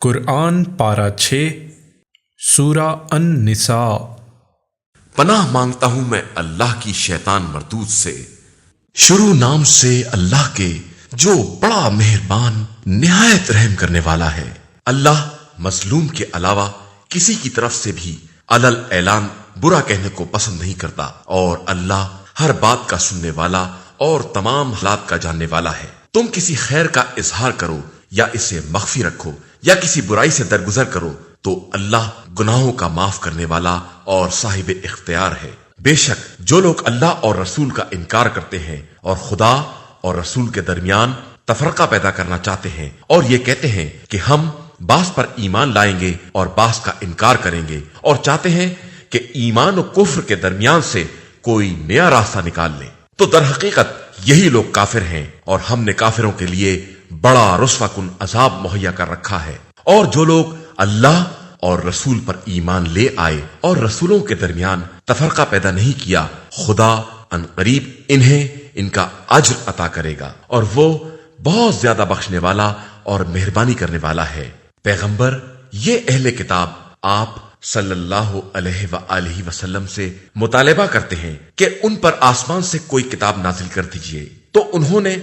قرآن پارہ 6 سورہ النساء۔ پناہ مانگتا ہوں میں اللہ کی شیطان مردود سے، شروع نام سے اللہ کے جو بڑا مہربان نہایت رحم کرنے والا ہے۔ اللہ مظلوم کے علاوہ کسی کی طرف سے بھی علل اعلان برا کہنے کو پسند نہیں کرتا، اور اللہ ہر بات کا سننے والا اور تمام حالات کا جاننے والا ہے۔ تم کسی خیر کا اظہار کرو یا اسے مخفی رکھو یا کسی برائی سے درگزر کرو تو اللہ گناہوں کا معاف کرنے والا اور صاحب اختیار ہے۔ بے شک جو لوگ اللہ اور رسول کا انکار کرتے ہیں اور خدا اور رسول کے درمیان تفرقہ پیدا کرنا چاہتے ہیں اور یہ کہتے ہیں کہ ہم بعض پر ایمان لائیں گے اور بعض کا انکار کریں گے، اور چاہتے ہیں کہ ایمان و کفر کے درمیان سے کوئی نیا راستہ نکال لیں، تو در حقیقت یہی لوگ کافر ہیں، اور ہم نے کافروں کے لیے بڑا رسوا کن عذاب مہیا کر رکھا ہے۔ اور جو لوگ اللہ اور رسول پر ایمان لے آئے اور رسولوں کے درمیان تفرقہ پیدا نہیں کیا، خدا ان قریب انہیں ان کا اجر عطا کرے گا، اور وہ بہت زیادہ بخشنے والا اور مہربانی کرنے والا ہے۔ پیغمبر، یہ اہل کتاب آپ صلی اللہ علیہ وآلہ وسلم سے مطالبہ کرتے ہیں کہ ان پر آسمان سے کوئی کتاب نازل کر دیجئے، تو انہوں نے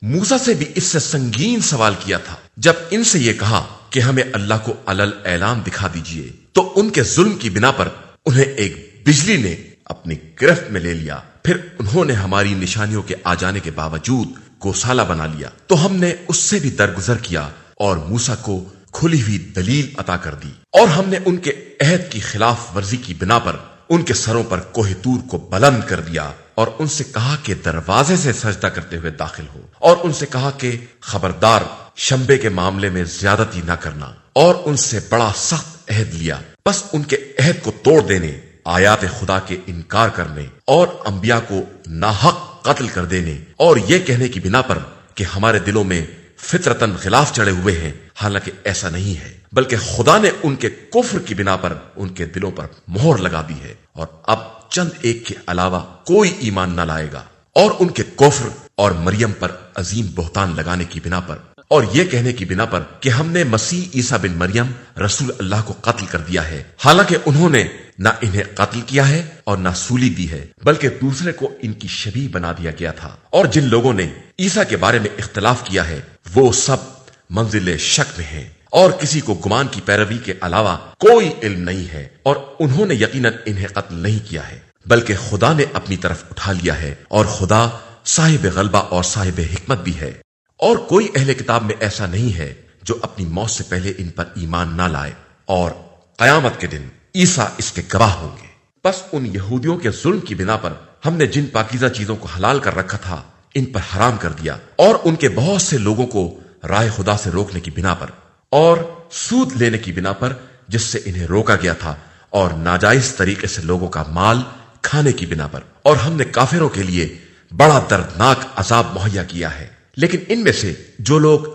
موسیٰ سے بھی اس سے سنگین سوال کیا تھا۔ جب ان سے یہ کہا کہ ہمیں اللہ کو علل اعلان دکھا دیجئے، تو ان کے ظلم کی بنا پر انہیں ایک بجلی نے اپنی گرفت میں لے لیا، پھر انہوں نے ہماری نشانیوں کے آ جانے کے باوجود گوسالہ بنا لیا، تو ہم نے اس سے بھی درگزر کیا اور موسیٰ کو کھلی ہوئی دلیل عطا کر دی، اور ہم نے ان کے عہد کی خلاف ورزی کی بنا پر ان کے سروں پر کوہ طور کو بلند کر دیا، اور ان سے کہا کہ دروازے سے سجدہ کرتے ہوئے داخل ہو، اور ان سے کہا کہ خبردار شنبے کے معاملے میں زیادتی نہ کرنا، اور ان سے بڑا سخت عہد لیا۔ بس ان کے عہد کو توڑ دینے، آیات خدا کے انکار کرنے اور انبیاء کو ناحق قتل کر دینے، اور یہ کہنے کی بنا پر کہ ہمارے دلوں میں فطرتاً غلاف چڑھے ہوئے ہیں، حالانکہ ایسا نہیں ہے، بلکہ خدا نے ان کے کفر کی بنا پر ان کے دلوں پر مہر لگا دی ہے، اور اب چند ایک کے علاوہ کوئی ایمان نہ لائے گا۔ اور ان کے کفر اور مریم پر عظیم بہتان لگانے کی بنا پر اور یہ کہنے کی بنا پر کہ ہم نے مسیح عیسیٰ بن مریم رسول اللہ کو قتل کر دیا ہے، حالانکہ انہوں نے نہ انہیں قتل کیا ہے اور نہ سولی دی ہے، بلکہ دوسرے کو ان کی شبیہ بنا دیا گیا تھا۔ اور جن لوگوں نے عیسیٰ کے بارے میں اختلاف کیا ہے وہ سب منزل شک میں ہیں، اور کسی کو گمان کی پیروی کے علاوہ کوئی علم نہیں ہے، اور انہوں نے یقیناً انہیں قتل نہیں کیا ہے، بلکہ خدا نے اپنی طرف اٹھا لیا ہے، اور خدا صاحب غلبہ اور صاحب حکمت بھی ہے۔ اور کوئی اہل کتاب میں ایسا نہیں ہے جو اپنی موت سے پہلے ان پر ایمان نہ لائے، اور قیامت کے دن عیسیٰ اس کے گواہ ہوں گے۔ بس ان یہودیوں کے ظلم کی بنا پر ہم نے جن پاکیزہ چیزوں کو حلال کر رکھا تھا ان پر حرام کر دیا، اور ان کے بہت سے لوگوں کو راہ خدا سے روکنے کی بنا پر اور سود لینے کی بنا پر جس سے انہیں روکا گیا تھا، اور ناجائز طریقے سے لوگوں کا مال کھانے کی بنا پر، اور ہم نے کافروں کے لیے بڑا دردناک عذاب مہیا کیا ہے۔ لیکن ان میں سے جو لوگ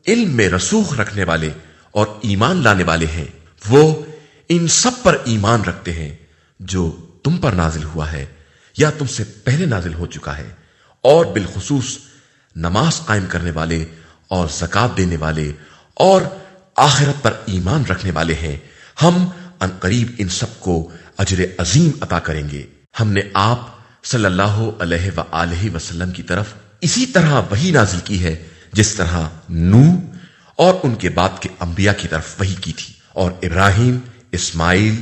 علم میں رسوخ رکھنے والے اور ایمان لانے والے ہیں وہ ان سب پر ایمان رکھتے ہیں جو تم پر نازل ہوا ہے یا تم سے پہلے نازل ہو چکا ہے، اور بالخصوص نماز قائم کرنے والے اور زکوٰۃ دینے والے اور آخرت پر ایمان رکھنے والے ہیں۔ ہم ان قریب ان سب کو اجر عظیم عطا کریں گے۔ ہم نے آپ صلی اللہ علیہ وآلہ وسلم کی طرف اسی طرح وحی نازل کی ہے جس طرح نوح اور ان کے بعد کے انبیاء کی طرف وحی کی تھی، اور ابراہیم، اسماعیل،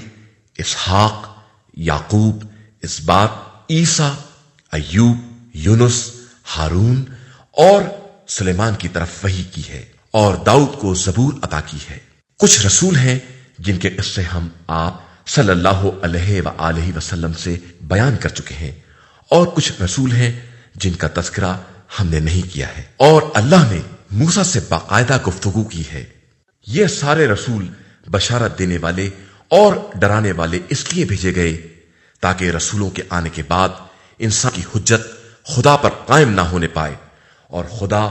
اسحاق، یعقوب، اسباط، عیسیٰ، ایوب، یونس، ہارون اور سلیمان کی طرف وحی کی ہے، اور داؤد کو زبور عطا کی ہے۔ کچھ رسول ہیں جن کے قصے ہم آپ صلی اللہ علیہ وآلہ وسلم سے بیان کر چکے ہیں، اور کچھ رسول ہیں جن کا تذکرہ ہم نے نہیں کیا ہے، اور اللہ نے موسیٰ سے باقاعدہ گفتگو کی ہے۔ یہ سارے رسول بشارت دینے والے اور ڈرانے والے اس لیے بھیجے گئے تاکہ رسولوں کے آنے کے بعد انسان کی حجت خدا پر قائم نہ ہونے پائے، اور خدا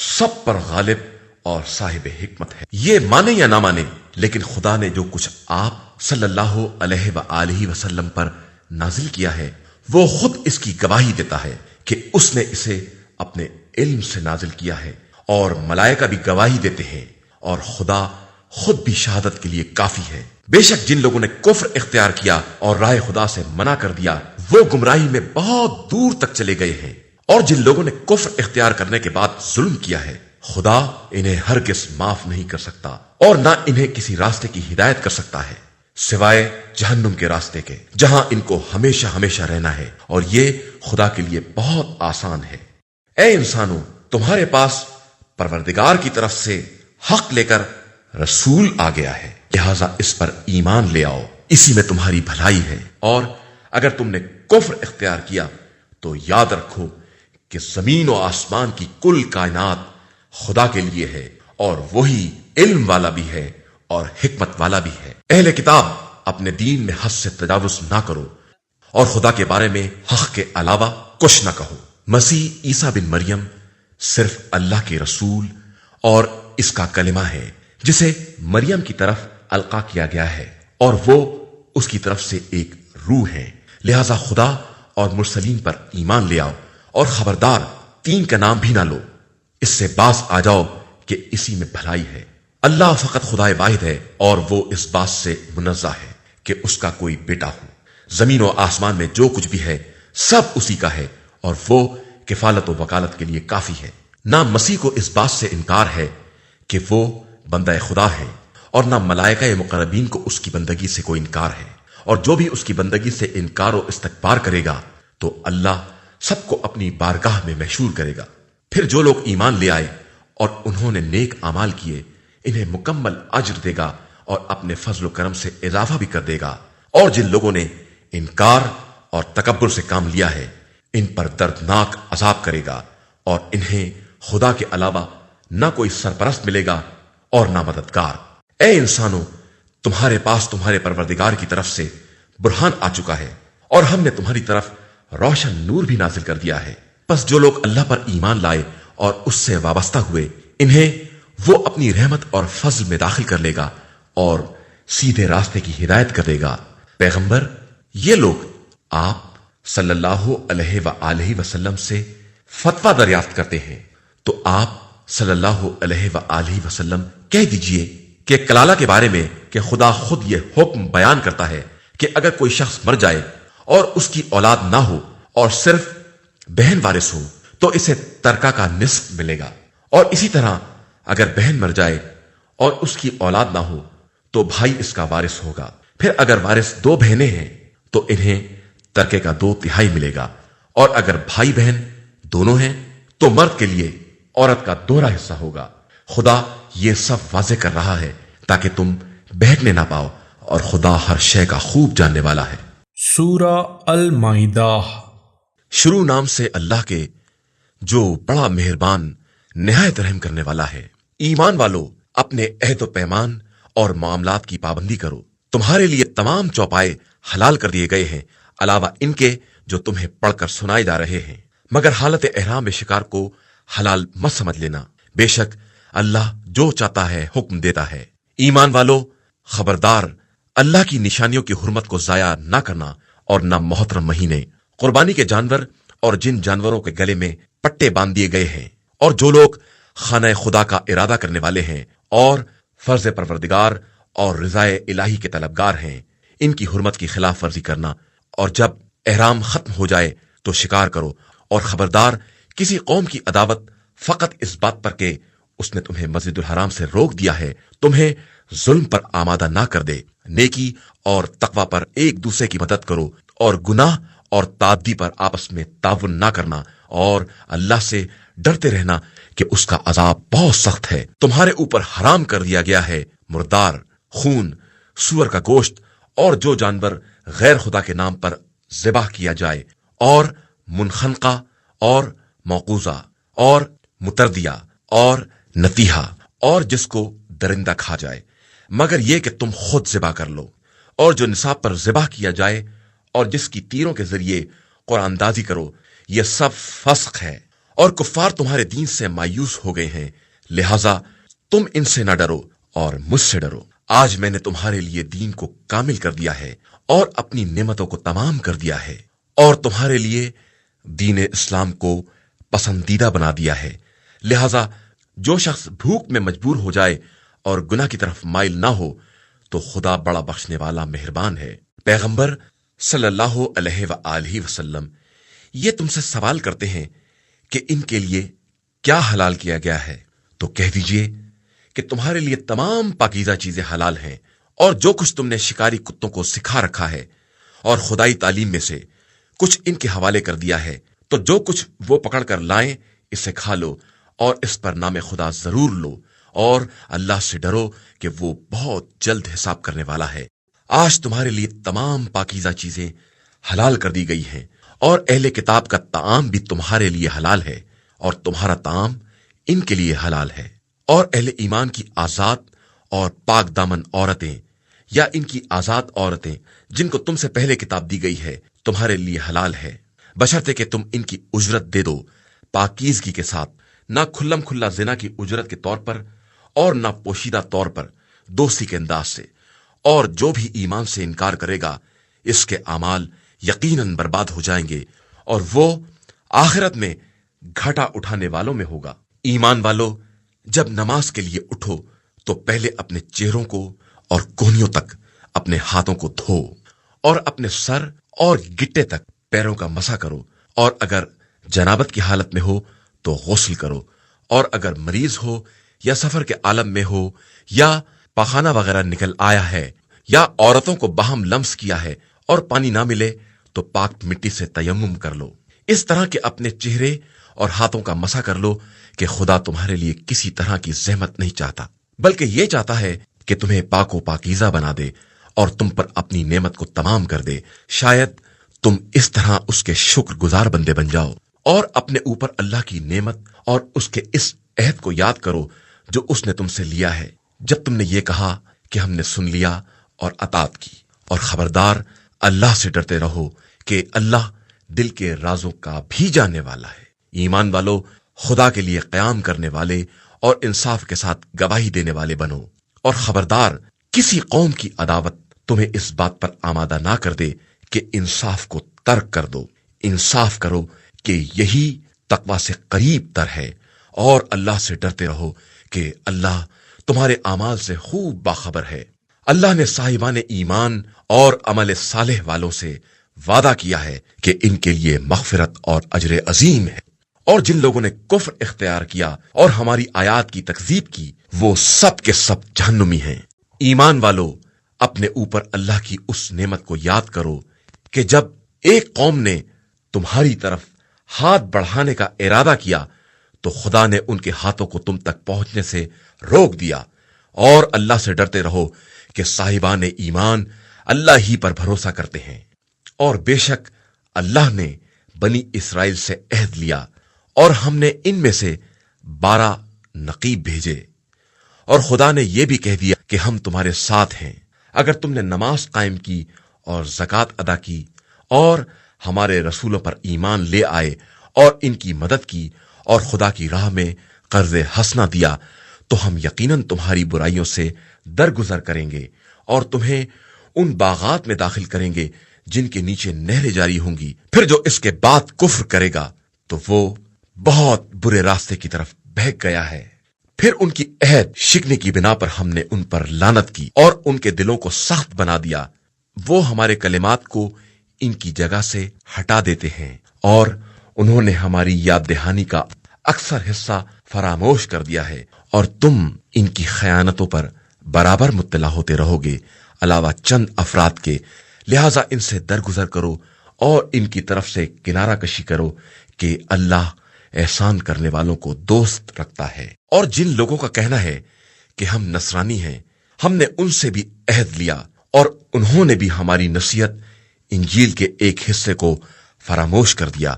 سب پر غالب اور صاحب حکمت ہے۔ یہ مانے یا نہ مانے، لیکن خدا نے جو کچھ آپ صلی اللہ علیہ وآلہ وسلم پر نازل کیا ہے وہ خود اس کی گواہی دیتا ہے کہ اس نے اسے اپنے علم سے نازل کیا ہے، اور ملائکہ بھی گواہی دیتے ہیں، اور خدا خود بھی شہادت کے لیے کافی ہے۔ بے شک جن لوگوں نے کفر اختیار کیا اور راہ خدا سے منع کر دیا وہ گمراہی میں بہت دور تک چلے گئے ہیں، اور جن لوگوں نے کفر اختیار کرنے کے بعد ظلم کیا ہے خدا انہیں ہرگز معاف نہیں کر سکتا اور نہ انہیں کسی راستے کی ہدایت کر سکتا ہے سوائے جہنم کے راستے کے، جہاں ان کو ہمیشہ ہمیشہ رہنا ہے، اور یہ خدا کے لیے بہت آسان ہے۔ اے انسانوں، تمہارے پاس پروردگار کی طرف سے حق لے کر رسول آ گیا ہے، لہذا اس پر ایمان لے آؤ، اسی میں تمہاری بھلائی ہے، اور اگر تم نے کفر اختیار کیا تو یاد رکھو کہ زمین و آسمان کی کل کائنات خدا کے لیے ہے، اور وہی علم والا بھی ہے اور حکمت والا بھی ہے۔ اہل کتاب، اپنے دین میں حد سے تجاوز نہ کرو اور خدا کے بارے میں حق کے علاوہ کچھ نہ کہو۔ مسیح عیسیٰ بن مریم صرف اللہ کے رسول اور اس کا کلمہ ہے جسے مریم کی طرف القا کیا گیا ہے، اور وہ اس کی طرف سے ایک روح ہے، لہذا خدا اور مرسلین پر ایمان لے آؤ، اور خبردار تین کا نام بھی نہ لو، اس سے باز آ جاؤ کہ اسی میں بھلائی ہے۔ اللہ فقط خدا واحد ہے، اور وہ اس بات سے منزہ ہے کہ اس کا کوئی بیٹا ہو۔ زمین و آسمان میں جو کچھ بھی ہے سب اسی کا ہے، اور وہ کفالت و وکالت کے لیے کافی ہے۔ نہ مسیح کو اس بات سے انکار ہے کہ وہ بندہ خدا ہے، اور نہ ملائکہ مقربین کو اس کی بندگی سے کوئی انکار ہے، اور جو بھی اس کی بندگی سے انکار و استکبار کرے گا تو اللہ سب کو اپنی بارگاہ میں محشور کرے گا۔ پھر جو لوگ ایمان لے آئے اور انہوں نے نیک اعمال کیے انہیں مکمل اجر دے گا اور اپنے فضل و کرم سے اضافہ بھی کر دے گا، اور جن لوگوں نے انکار اور تکبر سے کام لیا ہے ان پر دردناک عذاب کرے گا، اور انہیں خدا کے علاوہ نہ کوئی سرپرست ملے گا اور نہ مددگار۔ اے انسانوں، تمہارے پاس تمہارے پروردگار کی طرف سے برہان آ چکا ہے، اور ہم نے تمہاری طرف روشن نور بھی نازل کر دیا ہے۔ پس جو لوگ اللہ پر ایمان لائے اور اس سے وابستہ ہوئے انہیں وہ اپنی رحمت اور فضل میں داخل کر لے گا اور سیدھے راستے کی ہدایت کر دے گا۔ پیغمبر، یہ لوگ آپ صلی اللہ علیہ وآلہ وسلم سے فتویٰ دریافت کرتے ہیں، تو آپ صلی اللہ علیہ وآلہ وسلم کہہ دیجئے کہ کلالہ کے بارے میں کہ خدا خود یہ حکم بیان کرتا ہے کہ اگر کوئی شخص مر جائے اور اس کی اولاد نہ ہو اور صرف بہن وارث ہو تو اسے ترکہ کا نصف ملے گا، اور اسی طرح اگر بہن مر جائے اور اس کی اولاد نہ ہو تو بھائی اس کا وارث ہوگا۔ پھر اگر وارث دو بہنیں ہیں تو انہیں ترکے کا 2/3 ملے گا، اور اگر بھائی بہن دونوں ہیں تو مرد کے لیے عورت کا دوہرا حصہ ہوگا۔ خدا یہ سب واضح کر رہا ہے تاکہ تم بہکنے نہ پاؤ، اور خدا ہر شے کا خوب جاننے والا ہے۔ سورہ المائدہ۔ شروع نام سے اللہ کے جو بڑا مہربان نہایت رحم کرنے والا ہے۔ ایمان والو، اپنے عہد و پیمان اور معاملات کی پابندی کرو۔ تمہارے لیے تمام چوپائے حلال کر دیے گئے ہیں، علاوہ ان کے جو تمہیں پڑھ کر سنائے جا رہے ہیں، مگر حالت احرام شکار کو حلال مت سمجھ لینا، بے شک اللہ جو چاہتا ہے حکم دیتا ہے۔ ایمان والو، خبردار، اللہ کی نشانیوں کی حرمت کو ضائع نہ کرنا، اور نہ محترم مہینے، قربانی کے جانور اور جن جانوروں کے گلے میں پٹے باندھ دیے گئے ہیں، اور جو لوگ خانہ خدا کا ارادہ کرنے والے ہیں اور فرض پروردگار اور رضائے الہی کے طلبگار ہیں، ان کی حرمت کی خلاف ورزی کرنا، اور جب احرام ختم ہو جائے تو شکار کرو، اور خبردار کسی قوم کی عداوت فقط اس بات پر کہ اس نے تمہیں مسجد الحرام سے روک دیا ہے تمہیں ظلم پر آمادہ نہ کر دے۔ نیکی اور تقوی پر ایک دوسرے کی مدد کرو، اور گناہ اور تعدی پر آپس میں تعاون نہ کرنا، اور اللہ سے ڈرتے رہنا کہ اس کا عذاب بہت سخت ہے۔ تمہارے اوپر حرام کر دیا گیا ہے مردار، خون، سور کا گوشت، اور جو جانور غیر خدا کے نام پر ذبح کیا جائے، اور منخنقہ اور موقوذہ اور متردیہ اور نتیحہ، اور جس کو درندہ کھا جائے، مگر یہ کہ تم خود ذبح کر لو، اور جو نصاب پر ذبح کیا جائے اور جس کی تیروں کے ذریعے قرآن اندازی کرو، یہ سب فسق ہے، اور کفار تمہارے دین سے مایوس ہو گئے ہیں، لہذا تم ان سے نہ ڈرو اور مجھ سے ڈرو۔ آج میں نے تمہارے لیے دین کو کامل کر دیا ہے اور اپنی نعمتوں کو تمام کر دیا ہے، اور تمہارے لیے دین اسلام کو پسندیدہ بنا دیا ہے، لہذا جو شخص بھوک میں مجبور ہو جائے اور گناہ کی طرف مائل نہ ہو تو خدا بڑا بخشنے والا مہربان ہے۔ پیغمبر صلی اللہ علیہ وآلہ وسلم یہ تم سے سوال کرتے ہیں کہ ان کے لیے کیا حلال کیا گیا ہے، تو کہہ دیجئے کہ تمہارے لیے تمام پاکیزہ چیزیں حلال ہیں، اور جو کچھ تم نے شکاری کتوں کو سکھا رکھا ہے اور خدائی تعلیم میں سے کچھ ان کے حوالے کر دیا ہے، تو جو کچھ وہ پکڑ کر لائیں اسے کھا لو اور اس پر نام خدا ضرور لو، اور اللہ سے ڈرو کہ وہ بہت جلد حساب کرنے والا ہے۔ آج تمہارے لیے تمام پاکیزہ چیزیں حلال کر دی گئی ہیں، اور اہل کتاب کا طعام بھی تمہارے لیے حلال ہے، اور تمہارا طعام ان کے لیے حلال ہے۔ اور اہل ایمان کی آزاد اور پاک دامن عورتیں یا ان کی آزاد عورتیں جن کو تم سے پہلے کتاب دی گئی ہے تمہارے لیے حلال ہے، بشرطے کہ تم ان کی اجرت دے دو پاکیزگی کے ساتھ، نہ کھلم کھلا زنا کی اجرت کے طور پر اور نہ پوشیدہ طور پر دوستی کے انداز سے۔ اور جو بھی ایمان سے انکار کرے گا اس کے اعمال یقیناً برباد ہو جائیں گے، اور وہ آخرت میں گھاٹا اٹھانے والوں میں ہوگا۔ ایمان والو، جب نماز کے لیے اٹھو تو پہلے اپنے چہروں کو اور کونیوں تک اپنے ہاتھوں کو دھو، اور اپنے سر اور گٹے تک پیروں کا مسح کرو، اور اگر جنابت کی حالت میں ہو تو غسل کرو، اور اگر مریض ہو یا سفر کے عالم میں ہو یا پخانہ وغیرہ نکل آیا ہے یا عورتوں کو باہم لمس کیا ہے اور پانی نہ ملے تو پاک مٹی سے تیمم کر لو، اس طرح کہ اپنے چہرے اور ہاتھوں کا مسح کر لو کہ خدا تمہارے لیے کسی طرح کی زحمت نہیں چاہتا، بلکہ یہ چاہتا ہے کہ تمہیں پاک و پاکیزہ بنا دے اور تم پر اپنی نعمت کو تمام کر دے، شاید تم اس طرح اس کے شکر گزار بندے بن جاؤ۔ اور اپنے اوپر اللہ کی نعمت اور اس کے اس عہد کو یاد کرو جو اس نے تم سے لیا ہے، جب تم نے یہ کہا کہ ہم نے سن لیا اور اطاعت کی۔ اور خبردار، اللہ سے ڈرتے رہو کہ اللہ دل کے رازوں کا بھی جاننے والا ہے۔ ایمان والو، خدا کے لیے قیام کرنے والے اور انصاف کے ساتھ گواہی دینے والے بنو، اور خبردار کسی قوم کی عداوت تمہیں اس بات پر آمادہ نہ کر دے کہ انصاف کو ترک کر دو۔ انصاف کرو کہ یہی تقوی سے قریب تر ہے، اور اللہ سے ڈرتے رہو کہ اللہ تمہارے اعمال سے خوب باخبر ہے۔ اللہ نے صاحبان ایمان اور عمل صالح والوں سے وعدہ کیا ہے کہ ان کے لیے مغفرت اور اجر عظیم ہے، اور جن لوگوں نے کفر اختیار کیا اور ہماری آیات کی تکذیب کی وہ سب کے سب جہنمی ہیں۔ ایمان والو، اپنے اوپر اللہ کی اس نعمت کو یاد کرو کہ جب ایک قوم نے تمہاری طرف ہاتھ بڑھانے کا ارادہ کیا تو خدا نے ان کے ہاتھوں کو تم تک پہنچنے سے روک دیا، اور اللہ سے ڈرتے رہو کہ صاحبان ایمان اللہ ہی پر بھروسہ کرتے ہیں۔ اور بے شک اللہ نے بنی اسرائیل سے عہد لیا، اور ہم نے ان میں سے 12 نقیب بھیجے، اور خدا نے یہ بھی کہہ دیا کہ ہم تمہارے ساتھ ہیں اگر تم نے نماز قائم کی اور زکوٰۃ ادا کی اور ہمارے رسولوں پر ایمان لے آئے اور ان کی مدد کی اور خدا کی راہ میں قرض حسنہ دیا، تو ہم یقیناً تمہاری برائیوں سے درگزر کریں گے اور تمہیں ان باغات میں داخل کریں گے جن کے نیچے نہریں جاری ہوں گی۔ پھر جو اس کے بعد کفر کرے گا تو وہ بہت برے راستے کی طرف بہک گیا ہے۔ پھر ان کی عہد شکنے کی بنا پر ہم نے ان پر لعنت کی اور ان کے دلوں کو سخت بنا دیا، وہ ہمارے کلمات کو ان کی جگہ سے ہٹا دیتے ہیں، اور انہوں نے ہماری یاد دہانی کا اکثر حصہ فراموش کر دیا ہے، اور تم ان کی خیانتوں پر برابر مطلع ہوتے رہو گے علاوہ چند افراد کے۔ لہٰذا ان سے درگزر کرو اور ان کی طرف سے کنارہ کشی کرو کہ اللہ احسان کرنے والوں کو دوست رکھتا ہے۔ اور جن لوگوں کا کہنا ہے کہ ہم نصرانی ہیں، ہم نے ان سے بھی عہد لیا اور انہوں نے بھی ہماری نصیحت انجیل کے ایک حصے کو فراموش کر دیا،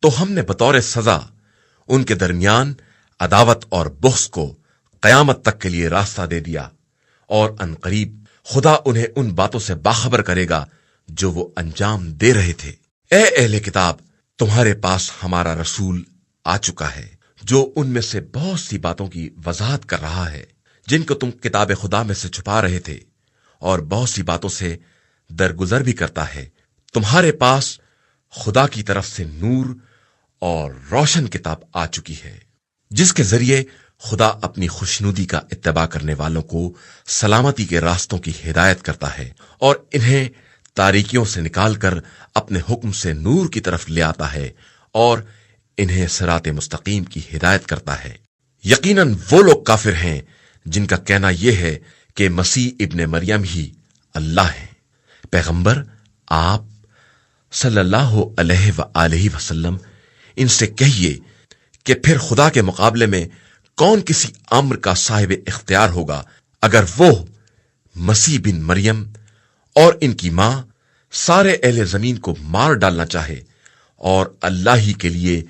تو ہم نے بطور سزا ان کے درمیان عداوت اور بغض کو قیامت تک کے لیے راستہ دے دیا، اور عنقریب خدا انہیں ان باتوں سے باخبر کرے گا جو وہ انجام دے رہے تھے۔ اے اہل کتاب، تمہارے پاس ہمارا رسول آ چکا ہے جو ان میں سے بہت سی باتوں کی وضاحت کر رہا ہے جن کو تم کتاب خدا میں سے چھپا رہے تھے، اور بہت سی باتوں سے درگزر بھی کرتا ہے۔ تمہارے پاس خدا کی طرف سے نور اور روشن کتاب آ چکی ہے جس کے ذریعے خدا اپنی خوشنودی کا اتباع کرنے والوں کو سلامتی کے راستوں کی ہدایت کرتا ہے اور انہیں تاریکیوں سے نکال کر اپنے حکم سے نور کی طرف لے آتا ہے اور انہیں صراط مستقیم کی ہدایت کرتا ہے۔ یقیناً وہ لوگ کافر ہیں جن کا کہنا یہ ہے کہ مسیح ابن مریم ہی اللہ ہے۔ پیغمبر آپ صلی اللہ علیہ وآلہ وسلم ان سے کہیے کہ پھر خدا کے مقابلے میں کون کسی امر کا صاحب اختیار ہوگا اگر وہ مسیح بن مریم اور ان کی ماں سارے اہل زمین کو مار ڈالنا چاہے، اور اللہ ہی کے لیے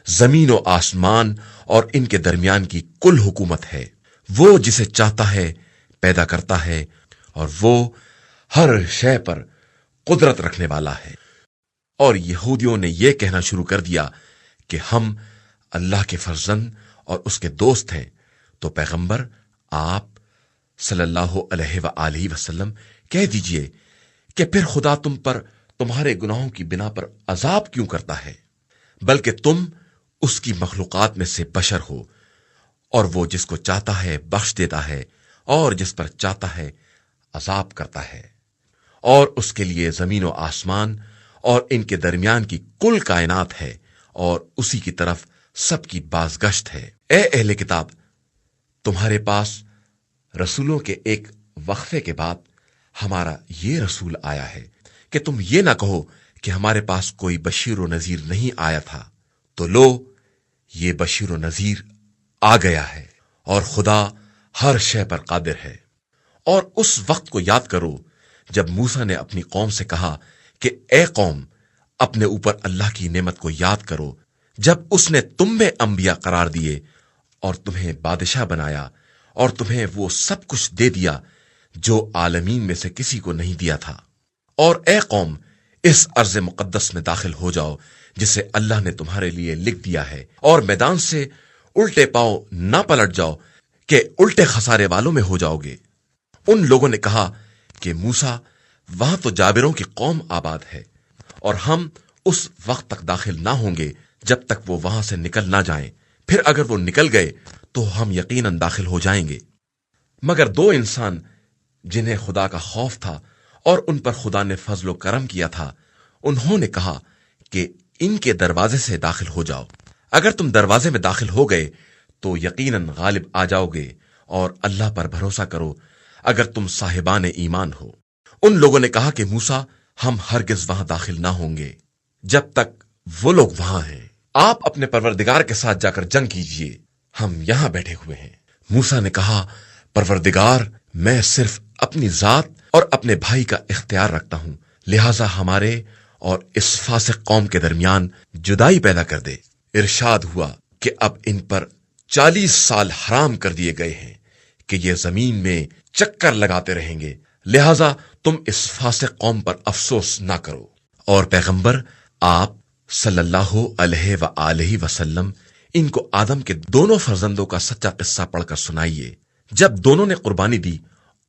زمین و آسمان اور ان کے درمیان کی کل حکومت ہے۔ وہ جسے چاہتا ہے پیدا کرتا ہے اور وہ ہر شے پر قدرت رکھنے والا ہے۔ اور یہودیوں نے یہ کہنا شروع کر دیا کہ ہم اللہ کے فرزند اور اس کے دوست ہیں، تو پیغمبر آپ صلی اللہ علیہ وآلہ وسلم کہہ دیجئے کہ پھر خدا تم پر تمہارے گناہوں کی بنا پر عذاب کیوں کرتا ہے؟ بلکہ تم اس کی مخلوقات میں سے بشر ہو، اور وہ جس کو چاہتا ہے بخش دیتا ہے اور جس پر چاہتا ہے عذاب کرتا ہے، اور اس کے لیے زمین و آسمان اور ان کے درمیان کی کل کائنات ہے، اور اسی کی طرف سب کی بازگشت ہے۔ اے اہل کتاب، تمہارے پاس رسولوں کے ایک وقفے کے بعد ہمارا یہ رسول آیا ہے کہ تم یہ نہ کہو کہ ہمارے پاس کوئی بشیر و نذیر نہیں آیا تھا، تو لو یہ بشیر و نذیر آ گیا ہے، اور خدا ہر شے پر قادر ہے۔ اور اس وقت کو یاد کرو جب موسیٰ نے اپنی قوم سے کہا کہ اے قوم، اپنے اوپر اللہ کی نعمت کو یاد کرو جب اس نے تم میں انبیاء قرار دیے اور تمہیں بادشاہ بنایا اور تمہیں وہ سب کچھ دے دیا جو عالمین میں سے کسی کو نہیں دیا تھا۔ اور اے قوم، اس ارض مقدس میں داخل ہو جاؤ جسے اللہ نے تمہارے لیے لکھ دیا ہے، اور میدان سے الٹے پاؤں نہ پلٹ جاؤ کہ الٹے خسارے والوں میں ہو جاؤ گے۔ ان لوگوں نے کہا کہ موسیٰ، وہاں تو جابروں کی قوم آباد ہے، اور ہم اس وقت تک داخل نہ ہوں گے جب تک وہ وہاں سے نکل نہ جائیں، پھر اگر وہ نکل گئے تو ہم یقیناً داخل ہو جائیں گے۔ مگر دو انسان جنہیں خدا کا خوف تھا اور ان پر خدا نے فضل و کرم کیا تھا، انہوں نے کہا کہ ان کے دروازے سے داخل ہو جاؤ۔ اگر تم دروازے میں داخل ہو گئے تو یقیناً غالب آ جاؤ گے، اور اللہ پر بھروسہ کرو اگر تم صاحبان ایمان ہو۔ ان لوگوں نے کہا کہ موسیٰ، ہم ہرگز وہاں داخل نہ ہوں گے جب تک وہ لوگ وہاں ہیں۔ آپ اپنے پروردگار کے ساتھ جا کر جنگ کیجئے، ہم یہاں بیٹھے ہوئے ہیں۔ موسیٰ نے کہا، پروردگار، میں صرف اپنی ذات اور اپنے بھائی کا اختیار رکھتا ہوں، لہٰذا ہمارے اور اس فاسق قوم کے درمیان جدائی پیدا کر دے۔ ارشاد ہوا کہ اب ان پر 40 سال حرام کر دیے گئے ہیں کہ یہ زمین میں چکر لگاتے رہیں گے، لہٰذا تم اس فاسق قوم پر افسوس نہ کرو۔ اور پیغمبر آپ صلی اللہ علیہ وآلہ وسلم ان کو آدم کے دونوں فرزندوں کا سچا قصہ پڑھ کر سنائیے۔ جب دونوں نے قربانی دی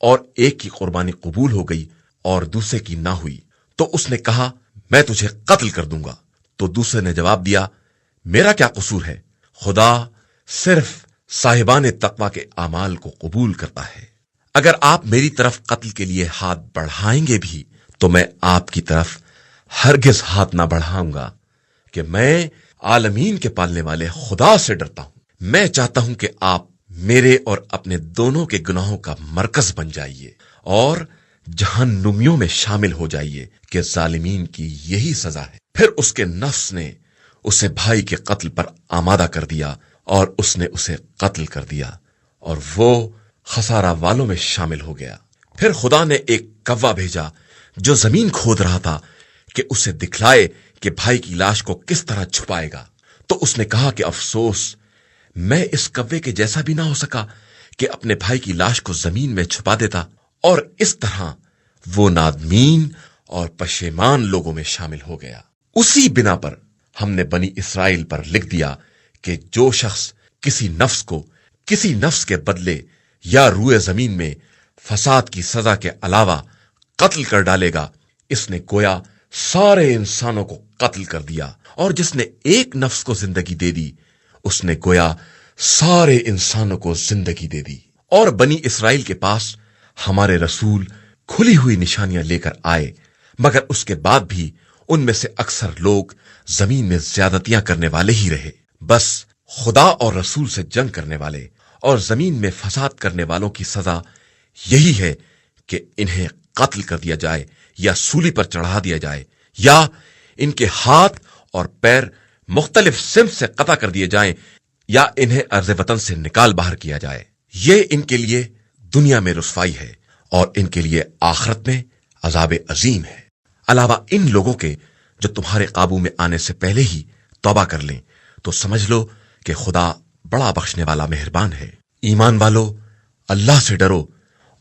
اور ایک کی قربانی قبول ہو گئی اور دوسرے کی نہ ہوئی، تو اس نے کہا، میں تجھے قتل کر دوں گا۔ تو دوسرے نے جواب دیا، میرا کیا قصور ہے؟ خدا صرف صاحبان تقوی کے اعمال کو قبول کرتا ہے۔ اگر آپ میری طرف قتل کے لیے ہاتھ بڑھائیں گے بھی تو میں آپ کی طرف ہرگز ہاتھ نہ بڑھاؤں گا، کہ میں عالمین کے پالنے والے خدا سے ڈرتا ہوں۔ میں چاہتا ہوں کہ آپ میرے اور اپنے دونوں کے گناہوں کا مرکز بن جائیے اور جہنمیوں میں شامل ہو جائیے، کہ ظالمین کی یہی سزا ہے۔ پھر اس کے نفس نے اسے بھائی کے قتل پر آمادہ کر دیا اور اس نے اسے قتل کر دیا، اور وہ خسارہ والوں میں شامل ہو گیا۔ پھر خدا نے ایک کوا بھیجا جو زمین کھود رہا تھا کہ اسے دکھلائے کہ بھائی کی لاش کو کس طرح چھپائے گا۔ تو اس نے کہا کہ افسوس، میں اس کوے کے جیسا بھی نہ ہو سکا کہ اپنے بھائی کی لاش کو زمین میں چھپا دیتا، اور اس طرح وہ نادمین اور پشیمان لوگوں میں شامل ہو گیا۔ اسی بنا پر ہم نے بنی اسرائیل پر لکھ دیا کہ جو شخص کسی نفس کو کسی نفس کے بدلے یا روئے زمین میں فساد کی سزا کے علاوہ قتل کر ڈالے گا، اس نے گویا سارے انسانوں کو قتل کر دیا، اور جس نے ایک نفس کو زندگی دے دی، اس نے گویا سارے انسانوں کو زندگی دے دی، اور بنی اسرائیل کے پاس ہمارے رسول کھلی ہوئی نشانیاں لے کر آئے، مگر اس کے بعد بھی ان میں سے اکثر لوگ زمین میں زیادتیاں کرنے والے ہی رہے۔ بس خدا اور رسول سے جنگ کرنے والے اور زمین میں فساد کرنے والوں کی سزا یہی ہے کہ انہیں قتل کر دیا جائے یا سولی پر چڑھا دیا جائے، یا ان کے ہاتھ اور پیر مختلف سمت سے قطع کر دیے جائیں، یا انہیں ارض وطن سے نکال باہر کیا جائے۔ یہ ان کے لیے دنیا میں رسوائی ہے اور ان کے لیے آخرت میں عذاب عظیم ہے، علاوہ ان لوگوں کے جو تمہارے قابو میں آنے سے پہلے ہی توبہ کر لیں تو سمجھ لو کہ خدا بڑا بخشنے والا مہربان ہے۔ ایمان والو، اللہ سے ڈرو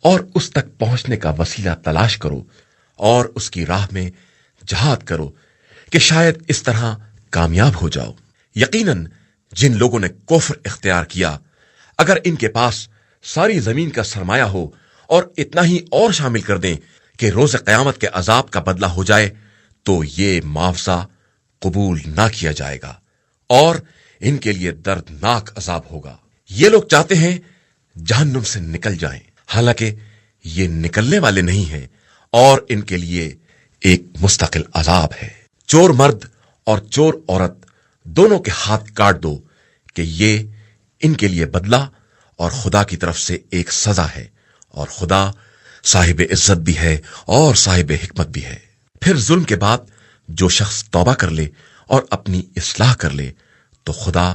اور اس تک پہنچنے کا وسیلہ تلاش کرو اور اس کی راہ میں جہاد کرو کہ شاید اس طرح کامیاب ہو جاؤ۔ یقیناً جن لوگوں نے کفر اختیار کیا، اگر ان کے پاس ساری زمین کا سرمایہ ہو اور اتنا ہی اور شامل کر دیں کہ روز قیامت کے عذاب کا بدلہ ہو جائے، تو یہ معاوضہ قبول نہ کیا جائے گا اور ان کے لیے دردناک عذاب ہوگا۔ یہ لوگ چاہتے ہیں جہنم سے نکل جائیں، حالانکہ یہ نکلنے والے نہیں ہیں اور ان کے لیے ایک مستقل عذاب ہے۔ چور مرد اور چور عورت دونوں کے ہاتھ کاٹ دو کہ یہ ان کے لیے بدلہ اور خدا کی طرف سے ایک سزا ہے، اور خدا صاحب عزت بھی ہے اور صاحب حکمت بھی ہے۔ پھر ظلم کے بعد جو شخص توبہ کر لے اور اپنی اصلاح کر لے تو خدا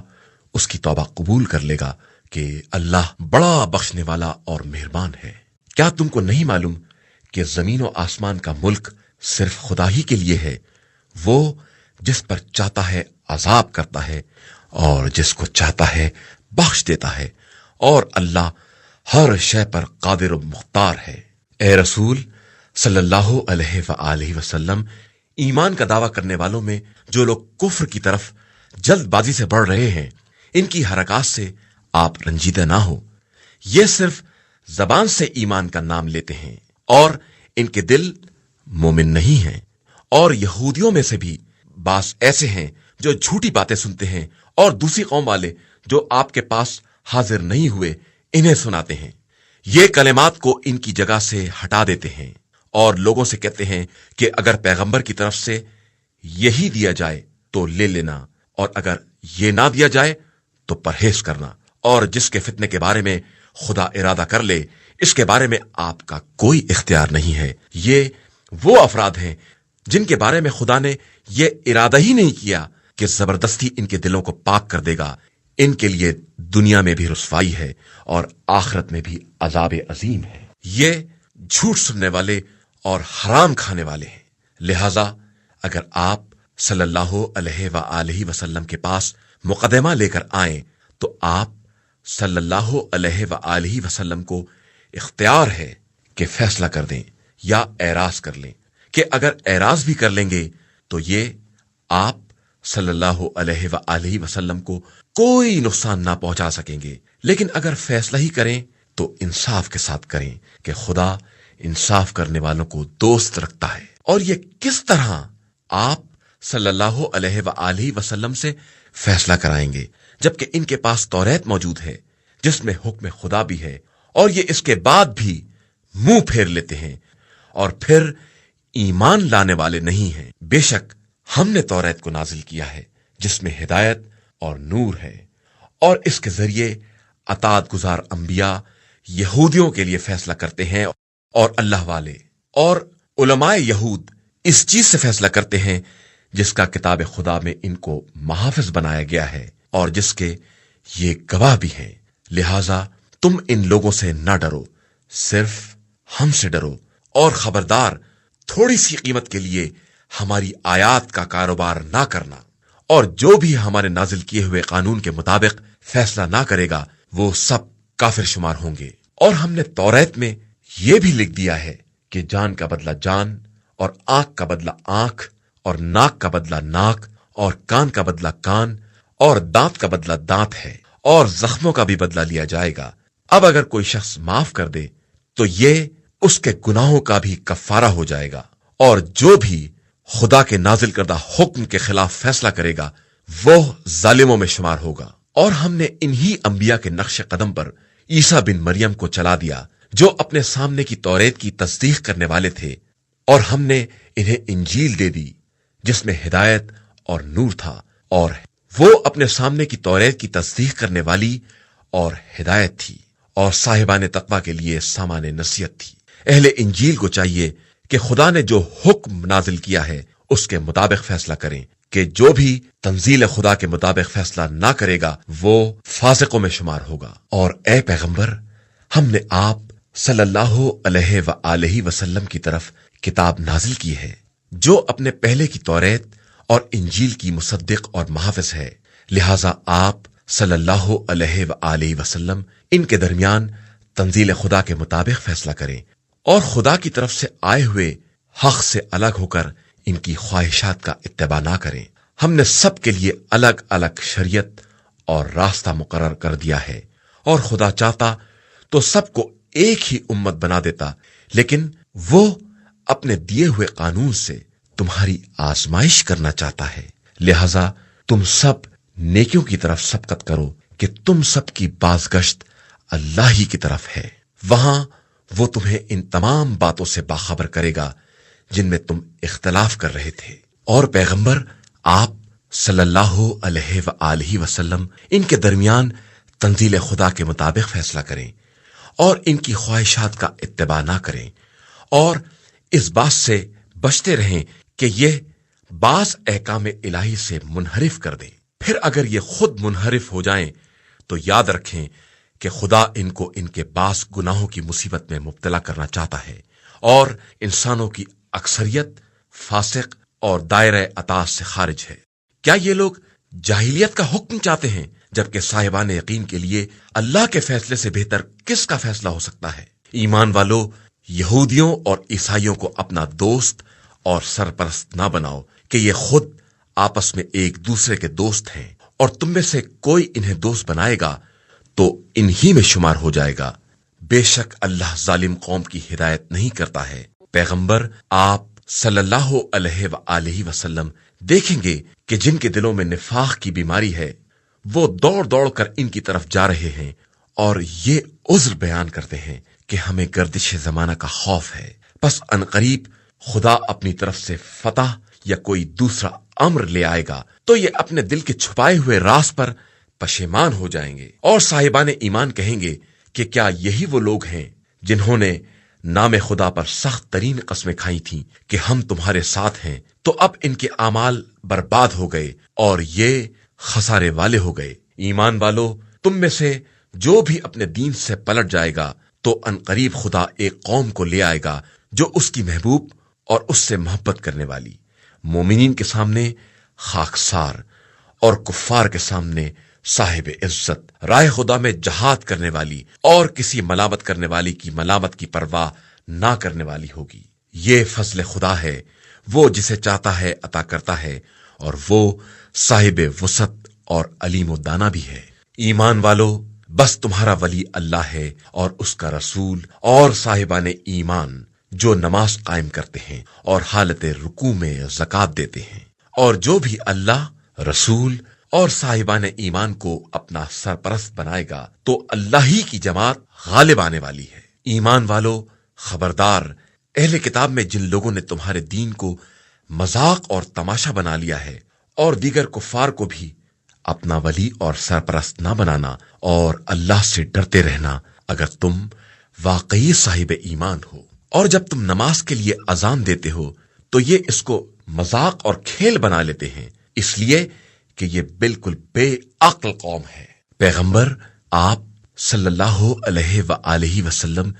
اس کی توبہ قبول کر لے گا کہ اللہ بڑا بخشنے والا اور مہربان ہے۔ کیا تم کو نہیں معلوم کہ زمین و آسمان کا ملک صرف خدا ہی کے لیے ہے؟ وہ جس پر چاہتا ہے عذاب کرتا ہے اور جس کو چاہتا ہے بخش دیتا ہے، اور اللہ ہر شے پر قادر و مختار ہے۔ اے رسول صلی اللہ علیہ وآلہ وسلم، ایمان کا دعویٰ کرنے والوں میں جو لوگ کفر کی طرف جلد بازی سے بڑھ رہے ہیں، ان کی حرکات سے آپ رنجیدہ نہ ہو۔ یہ صرف زبان سے ایمان کا نام لیتے ہیں اور ان کے دل مومن نہیں ہیں، اور یہودیوں میں سے بھی بعض ایسے ہیں جو جھوٹی باتیں سنتے ہیں اور دوسری قوم والے جو آپ کے پاس حاضر نہیں ہوئے انہیں سناتے ہیں۔ یہ کلمات کو ان کی جگہ سے ہٹا دیتے ہیں اور لوگوں سے کہتے ہیں کہ اگر پیغمبر کی طرف سے یہی دیا جائے تو لے لینا، اور اگر یہ نہ دیا جائے تو پرہیز کرنا، اور جس کے فتنے کے بارے میں خدا ارادہ کر لے اس کے بارے میں آپ کا کوئی اختیار نہیں ہے۔ یہ وہ افراد ہیں جن کے بارے میں خدا نے یہ ارادہ ہی نہیں کیا کہ زبردستی ان کے دلوں کو پاک کر دے گا۔ ان کے لیے دنیا میں بھی رسوائی ہے اور آخرت میں بھی عذاب عظیم ہے۔ یہ جھوٹ سننے والے اور حرام کھانے والے ہیں، لہذا اگر آپ صلی اللہ علیہ وآلہ وسلم کے پاس مقدمہ لے کر آئیں تو آپ صلی اللہ علیہ وآلہ وسلم کو اختیار ہے کہ فیصلہ کر دیں یا اعراض کر لیں، کہ اگر اعراض بھی کر لیں گے تو یہ آپ صلی اللہ علیہ وآلہ وسلم کو کوئی نقصان نہ پہنچا سکیں گے، لیکن اگر فیصلہ ہی کریں تو انصاف کے ساتھ کریں کہ خدا انصاف کرنے والوں کو دوست رکھتا ہے۔ اور یہ کس طرح آپ صلی اللہ علیہ وآلہ وسلم سے فیصلہ کرائیں گے جبکہ ان کے پاس توریت موجود ہے جس میں حکم خدا بھی ہے، اور یہ اس کے بعد بھی منہ پھیر لیتے ہیں اور پھر ایمان لانے والے نہیں ہیں۔ بے شک ہم نے توریت کو نازل کیا ہے جس میں ہدایت اور نور ہے، اور اس کے ذریعے اطاعت گزار انبیاء یہودیوں کے لیے فیصلہ کرتے ہیں، اور اللہ والے اور علماء یہود اس چیز سے فیصلہ کرتے ہیں جس کا کتاب خدا میں ان کو محافظ بنایا گیا ہے اور جس کے یہ گواہ بھی ہیں۔ لہذا تم ان لوگوں سے نہ ڈرو، صرف ہم سے ڈرو، اور خبردار تھوڑی سی قیمت کے لیے ہماری آیات کا کاروبار نہ کرنا، اور جو بھی ہمارے نازل کیے ہوئے قانون کے مطابق فیصلہ نہ کرے گا وہ سب کافر شمار ہوں گے۔ اور ہم نے توریت میں یہ بھی لکھ دیا ہے کہ جان کا بدلہ جان، اور آنکھ کا بدلہ آنکھ، اور ناک کا بدلہ ناک، اور کان کا بدلہ کان، اور دانت کا بدلہ دانت ہے، اور زخموں کا بھی بدلہ لیا جائے گا۔ اب اگر کوئی شخص معاف کر دے تو یہ اس کے گناہوں کا بھی کفارہ ہو جائے گا، اور جو بھی خدا کے نازل کردہ حکم کے خلاف فیصلہ کرے گا وہ ظالموں میں شمار ہوگا۔ اور ہم نے انہی انبیاء کے نقش قدم پر عیسیٰ بن مریم کو چلا دیا جو اپنے سامنے کی توریت کی تصدیق کرنے والے تھے، اور ہم نے انہیں انجیل دے دی جس میں ہدایت اور نور تھا، اور وہ اپنے سامنے کی توریت کی تصدیق کرنے والی اور ہدایت تھی، اور صاحبان تقوی کے لیے سامان نصیحت تھی۔ اہل انجیل کو چاہیے کہ خدا نے جو حکم نازل کیا ہے اس کے مطابق فیصلہ کریں، کہ جو بھی تنزیل خدا کے مطابق فیصلہ نہ کرے گا وہ فاسقوں میں شمار ہوگا۔ اور اے پیغمبر، ہم نے آپ صلی اللہ علیہ وآلہ وسلم کی طرف کتاب نازل کی ہے جو اپنے پہلے کی توریت اور انجیل کی مصدق اور محافظ ہے، لہذا آپ صلی اللہ علیہ وآلہ وسلم ان کے درمیان تنزیل خدا کے مطابق فیصلہ کریں، اور خدا کی طرف سے آئے ہوئے حق سے الگ ہو کر ان کی خواہشات کا اتباع نہ کریں۔ ہم نے سب کے لیے الگ الگ شریعت اور راستہ مقرر کر دیا ہے، اور خدا چاہتا تو سب کو ایک ہی امت بنا دیتا، لیکن وہ اپنے دیے ہوئے قانون سے تمہاری آزمائش کرنا چاہتا ہے، لہذا تم سب نیکیوں کی طرف سبقت کرو کہ تم سب کی بازگشت اللہ ہی کی طرف ہے، وہاں وہ تمہیں ان تمام باتوں سے باخبر کرے گا جن میں تم اختلاف کر رہے تھے۔ اور پیغمبر، آپ صلی اللہ علیہ وآلہ وسلم ان کے درمیان تنزیل خدا کے مطابق فیصلہ کریں اور ان کی خواہشات کا اتباع نہ کریں، اور اس بات سے بچتے رہیں کہ یہ بعض احکام الہی سے منحرف کر دیں۔ پھر اگر یہ خود منحرف ہو جائیں تو یاد رکھیں کہ خدا ان کو ان کے بعض گناہوں کی مصیبت میں مبتلا کرنا چاہتا ہے، اور انسانوں کی اکثریت فاسق اور دائرہ اطاعت سے خارج ہے۔ کیا یہ لوگ جاہلیت کا حکم چاہتے ہیں جبکہ صاحبان یقین کے لیے اللہ کے فیصلے سے بہتر کس کا فیصلہ ہو سکتا ہے؟ ایمان والو، یہودیوں اور عیسائیوں کو اپنا دوست اور سرپرست نہ بناؤ کہ یہ خود آپس میں ایک دوسرے کے دوست ہیں، اور تم میں سے کوئی انہیں دوست بنائے گا تو انہی میں شمار ہو جائے گا۔ بے شک اللہ ظالم قوم کی ہدایت نہیں کرتا ہے۔ پیغمبر، آپ صلی اللہ علیہ وآلہ وسلم دیکھیں گے کہ جن کے دلوں میں نفاق کی بیماری ہے وہ دوڑ دوڑ کر ان کی طرف جا رہے ہیں، اور یہ عذر بیان کرتے ہیں کہ ہمیں گردش زمانہ کا خوف ہے، پس عنقریب خدا اپنی طرف سے فتح یا کوئی دوسرا امر لے آئے گا تو یہ اپنے دل کے چھپائے ہوئے راز پر پشیمان ہو جائیں گے، اور صاحبان ایمان کہیں گے کہ کیا یہی وہ لوگ ہیں جنہوں نے نام خدا پر سخت ترین قسمیں کھائی تھیں کہ ہم تمہارے ساتھ ہیں، تو اب ان کے اعمال برباد ہو گئے اور یہ خسارے والے ہو گئے۔ ایمان والو، تم میں سے جو بھی اپنے دین سے پلٹ جائے گا تو عنقریب خدا ایک قوم کو لے آئے گا جو اس کی محبوب اور اس سے محبت کرنے والی، مومنین کے سامنے خاکسار اور کفار کے سامنے صاحب عزت، راہ خدا میں جہاد کرنے والی اور کسی ملامت کرنے والی کی ملامت کی پرواہ نہ کرنے والی ہوگی۔ یہ فضل خدا ہے، وہ جسے چاہتا ہے عطا کرتا ہے، اور وہ صاحب وسعت اور علیم و دانا بھی ہے۔ ایمان والو، بس تمہارا ولی اللہ ہے اور اس کا رسول اور صاحبان ایمان جو نماز قائم کرتے ہیں اور حالت رکوع میں زکوٰۃ دیتے ہیں، اور جو بھی اللہ، رسول اور صاحبان ایمان کو اپنا سرپرست بنائے گا تو اللہ ہی کی جماعت غالب آنے والی ہے۔ ایمان والو، خبردار، اہل کتاب میں جن لوگوں نے تمہارے دین کو مذاق اور تماشا بنا لیا ہے، اور دیگر کفار کو بھی اپنا ولی اور سرپرست نہ بنانا، اور اللہ سے ڈرتے رہنا اگر تم واقعی صاحب ایمان ہو۔ اور جب تم نماز کے لیے اذان دیتے ہو تو یہ اس کو مذاق اور کھیل بنا لیتے ہیں، اس لیے کہ یہ بالکل بے عقل قوم ہے۔ پیغمبر، آپ صلی اللہ علیہ وآلہ وسلم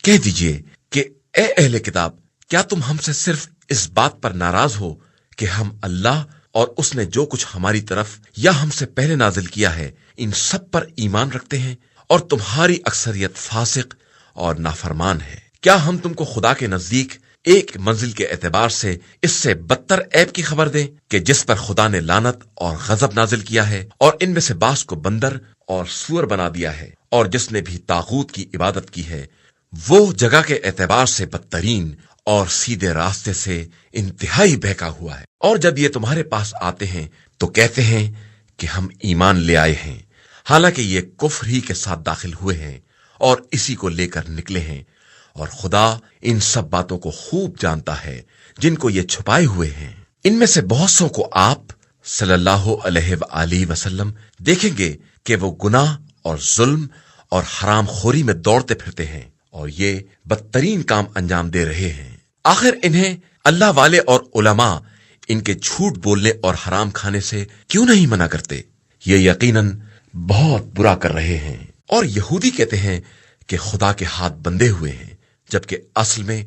کہہ دیجئے کہ اے اہل کتاب، کیا تم ہم سے صرف اس بات پر ناراض ہو کہ ہم اللہ اور اس نے جو کچھ ہماری طرف یا ہم سے پہلے نازل کیا ہے ان سب پر ایمان رکھتے ہیں، اور تمہاری اکثریت فاسق اور نافرمان ہے؟ کیا ہم تم کو خدا کے نزدیک ایک منزل کے اعتبار سے اس سے بدتر عیب کی خبر دیں کہ جس پر خدا نے لعنت اور غضب نازل کیا ہے، اور ان میں سے بعض کو بندر اور سور بنا دیا ہے، اور جس نے بھی طاغوت کی عبادت کی ہے وہ جگہ کے اعتبار سے بدترین اور سیدھے راستے سے انتہائی بہکا ہوا ہے۔ اور جب یہ تمہارے پاس آتے ہیں تو کہتے ہیں کہ ہم ایمان لے آئے ہیں، حالانکہ یہ کفر ہی کے ساتھ داخل ہوئے ہیں اور اسی کو لے کر نکلے ہیں، اور خدا ان سب باتوں کو خوب جانتا ہے جن کو یہ چھپائے ہوئے ہیں۔ ان میں سے بہت سو کو آپ صلی اللہ علیہ وآلہ وسلم دیکھیں گے کہ وہ گناہ اور ظلم اور حرام خوری میں دوڑتے پھرتے ہیں اور یہ بدترین کام انجام دے رہے ہیں۔ آخر انہیں اللہ والے اور علماء ان کے جھوٹ بولنے اور حرام کھانے سے کیوں نہیں منع کرتے؟ یہ یقیناً بہت برا کر رہے ہیں۔ اور یہودی کہتے ہیں کہ خدا کے ہاتھ بندھے ہوئے ہیں، جبکہ اصل میں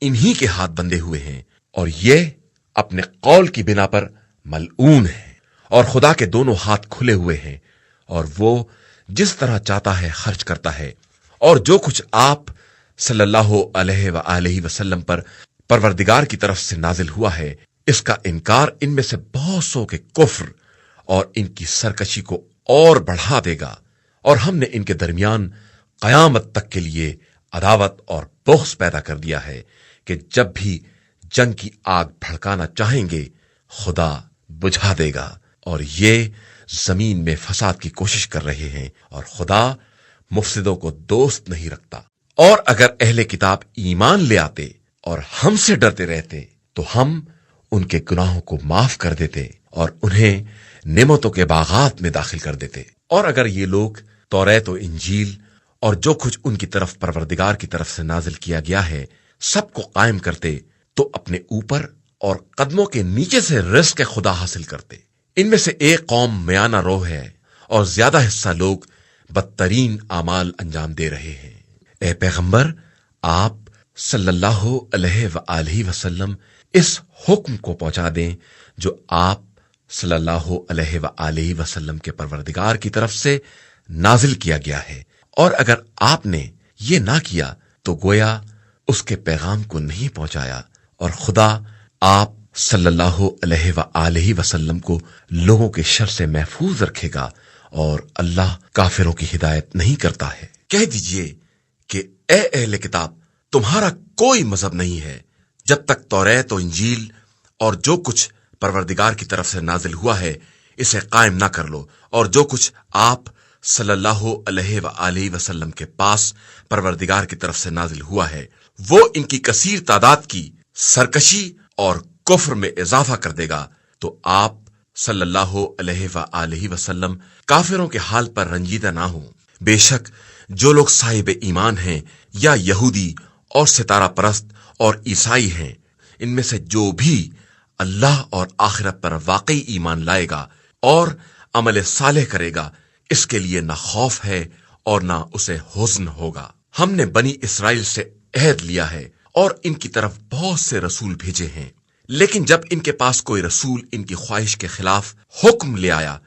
انہی کے ہاتھ بندھے ہوئے ہیں، اور یہ اپنے قول کی بنا پر ملعون ہے۔ اور خدا کے دونوں ہاتھ کھلے ہوئے ہیں، اور وہ جس طرح چاہتا ہے خرچ کرتا ہے، اور جو کچھ آپ صلی اللہ علیہ وآلہ وسلم پر پروردگار کی طرف سے نازل ہوا ہے، اس کا انکار ان میں سے بہت سو کے کفر اور ان کی سرکشی کو اور بڑھا دے گا، اور ہم نے ان کے درمیان قیامت تک کے لیے عداوت اور بغض پیدا کر دیا ہے کہ جب بھی جنگ کی آگ بھڑکانا چاہیں گے خدا بجھا دے گا، اور یہ زمین میں فساد کی کوشش کر رہے ہیں، اور خدا مفسدوں کو دوست نہیں رکھتا۔ اور اگر اہل کتاب ایمان لے آتے اور ہم سے ڈرتے رہتے تو ہم ان کے گناہوں کو معاف کر دیتے اور انہیں نعمتوں کے باغات میں داخل کر دیتے۔ اور اگر یہ لوگ توریت و انجیل اور جو کچھ ان کی طرف پروردگار کی طرف سے نازل کیا گیا ہے سب کو قائم کرتے تو اپنے اوپر اور قدموں کے نیچے سے رزق خدا حاصل کرتے۔ ان میں سے ایک قوم میانہ رو ہے اور زیادہ حصہ لوگ بدترین اعمال انجام دے رہے ہیں۔ اے پیغمبر، آپ صلی اللہ علیہ وآلہ وسلم اس حکم کو پہنچا دیں جو آپ صلی اللہ علیہ وآلہ وسلم کے پروردگار کی طرف سے نازل کیا گیا ہے، اور اگر آپ نے یہ نہ کیا تو گویا اس کے پیغام کو نہیں پہنچایا، اور خدا آپ صلی اللہ علیہ وآلہ وسلم کو لوگوں کے شر سے محفوظ رکھے گا، اور اللہ کافروں کی ہدایت نہیں کرتا ہے۔ کہہ دیجئے کہ اے اہل کتاب، تمہارا کوئی مذہب نہیں ہے جب تک توریت و انجیل اور جو کچھ پروردگار کی طرف سے نازل ہوا ہے اسے قائم نہ کر لو، اور جو کچھ آپ صلی اللہ علیہ وآلہ وسلم کے پاس پروردگار کی طرف سے نازل ہوا ہے وہ ان کی کثیر تعداد کی سرکشی اور کفر میں اضافہ کر دے گا، تو آپ صلی اللہ علیہ وآلہ وسلم کافروں کے حال پر رنجیدہ نہ ہوں۔ بے شک جو لوگ صاحب ایمان ہیں یا یہودی اور ستارہ پرست اور عیسائی ہیں، ان میں سے جو بھی اللہ اور آخرت پر واقعی ایمان لائے گا اور عمل صالح کرے گا، اس کے لیے نہ خوف ہے اور نہ اسے حزن ہوگا۔ ہم نے بنی اسرائیل سے عہد لیا ہے اور ان کی طرف بہت سے رسول بھیجے ہیں، لیکن جب ان کے پاس کوئی رسول ان کی خواہش کے خلاف حکم لے آیا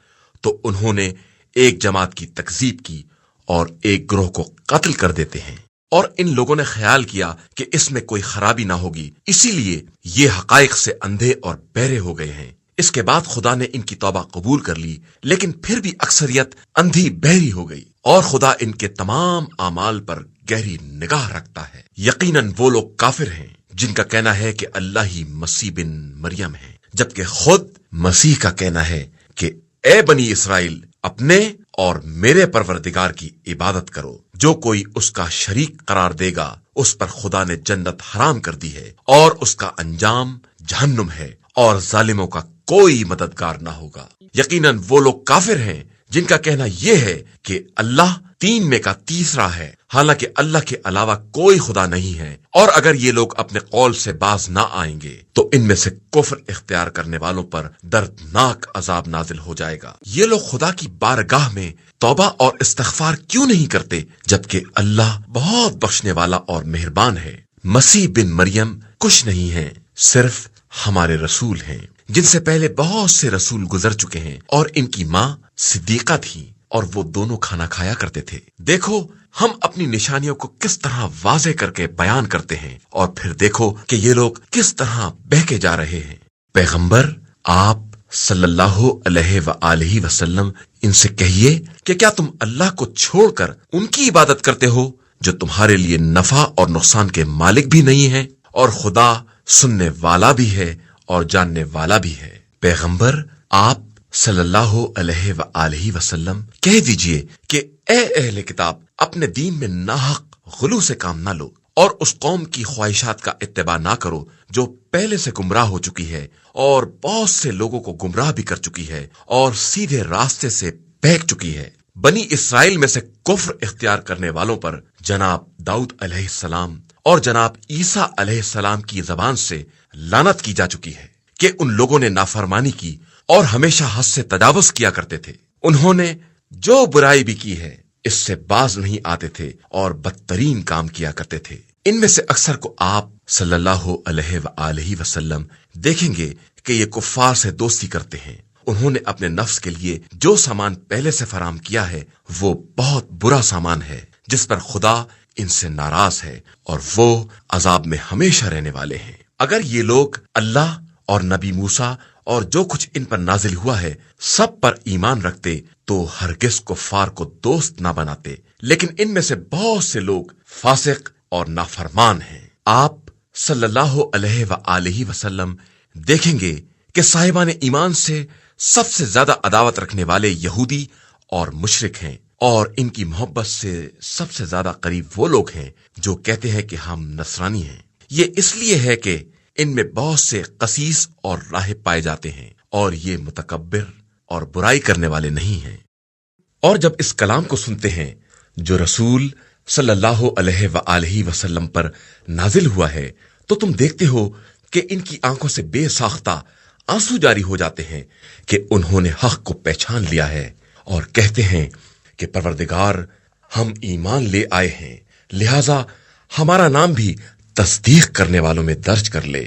تو انہوں نے ایک جماعت کی تکذیب کی اور ایک گروہ کو قتل کر دیتے ہیں، اور ان لوگوں نے خیال کیا کہ اس میں کوئی خرابی نہ ہوگی، اسی لیے یہ حقائق سے اندھے اور بہرے ہو گئے ہیں۔ اس کے بعد خدا نے ان کی توبہ قبول کر لی، لیکن پھر بھی اکثریت اندھی بہری ہو گئی، اور خدا ان کے تمام اعمال پر گہری نگاہ رکھتا ہے۔ یقیناً وہ لوگ کافر ہیں جن کا کہنا ہے کہ اللہ ہی مسیح بن مریم ہے، جبکہ خود مسیح کا کہنا ہے کہ اے بنی اسرائیل، اپنے اور میرے پروردگار کی عبادت کرو۔ جو کوئی اس کا شریک قرار دے گا اس پر خدا نے جنت حرام کر دی ہے، اور اس کا انجام جہنم ہے، اور ظالموں کا کوئی مددگار نہ ہوگا۔ یقیناً وہ لوگ کافر ہیں جن کا کہنا یہ ہے کہ اللہ تین میں کا تیسرا ہے، حالانکہ اللہ کے علاوہ کوئی خدا نہیں ہے، اور اگر یہ لوگ اپنے قول سے باز نہ آئیں گے تو ان میں سے کفر اختیار کرنے والوں پر دردناک عذاب نازل ہو جائے گا۔ یہ لوگ خدا کی بارگاہ میں توبہ اور استغفار کیوں نہیں کرتے جبکہ اللہ بہت بخشنے والا اور مہربان ہے۔ مسیح بن مریم کچھ نہیں ہے، صرف ہمارے رسول ہیں جن سے پہلے بہت سے رسول گزر چکے ہیں، اور ان کی ماں صدیقہ تھی اور وہ دونوں کھانا کھایا کرتے تھے۔ دیکھو ہم اپنی نشانیوں کو کس طرح واضح کر کے بیان کرتے ہیں، اور پھر دیکھو کہ یہ لوگ کس طرح بہکے جا رہے ہیں۔ پیغمبر، آپ صلی اللہ علیہ وآلہ وسلم ان سے کہیے کہ کیا تم اللہ کو چھوڑ کر ان کی عبادت کرتے ہو جو تمہارے لیے نفع اور نقصان کے مالک بھی نہیں ہیں، اور خدا سننے والا بھی ہے اور جاننے والا بھی ہے۔ پیغمبر، آپ صلی اللہ علیہ وآلہ وسلم کہہ دیجئے کہ اے اہل کتاب، اپنے دین میں ناحق غلو سے کام نہ لو اور اس قوم کی خواہشات کا اتباع نہ کرو جو پہلے سے گمراہ ہو چکی ہے اور بہت سے لوگوں کو گمراہ بھی کر چکی ہے اور سیدھے راستے سے بہک چکی ہے۔ بنی اسرائیل میں سے کفر اختیار کرنے والوں پر جناب داؤد علیہ السلام اور جناب عیسیٰ علیہ السلام کی زبان سے لعنت کی جا چکی ہے کہ ان لوگوں نے نافرمانی کی اور ہمیشہ حد سے تجاوز کیا کرتے تھے۔ انہوں نے جو برائی بھی کی ہے اس سے باز نہیں آتے تھے اور بدترین کام کیا کرتے تھے۔ ان میں سے اکثر کو آپ صلی اللہ علیہ وآلہ وسلم دیکھیں گے کہ یہ کفار سے دوستی کرتے ہیں۔ انہوں نے اپنے نفس کے لیے جو سامان پہلے سے فراہم کیا ہے وہ بہت برا سامان ہے جس پر خدا ان سے ناراض ہے اور وہ عذاب میں ہمیشہ رہنے والے ہیں۔ اگر یہ لوگ اللہ اور نبی موسیٰ اور جو کچھ ان پر نازل ہوا ہے سب پر ایمان رکھتے تو ہرگز کفار کو دوست نہ بناتے، لیکن ان میں سے بہت سے لوگ فاسق اور نافرمان ہیں۔ آپ صلی اللہ علیہ وآلہ وسلم دیکھیں گے کہ صاحبان ایمان سے سب سے زیادہ عداوت رکھنے والے یہودی اور مشرک ہیں، اور ان کی محبت سے سب سے زیادہ قریب وہ لوگ ہیں جو کہتے ہیں کہ ہم نصرانی ہیں۔ یہ اس لیے ہے کہ ان میں بہت سے قسیس اور راہب پائے جاتے ہیں اور یہ متکبر اور برائی کرنے والے نہیں ہیں۔ اور جب اس کلام کو سنتے ہیں جو رسول صلی اللہ علیہ وآلہ وسلم پر نازل ہوا ہے تو تم دیکھتے ہو کہ ان کی آنکھوں سے بے ساختہ آنسو جاری ہو جاتے ہیں کہ انہوں نے حق کو پہچان لیا ہے اور کہتے ہیں کہ پروردگار، ہم ایمان لے آئے ہیں، لہذا ہمارا نام بھی تصدیق کرنے والوں میں درج کر لے۔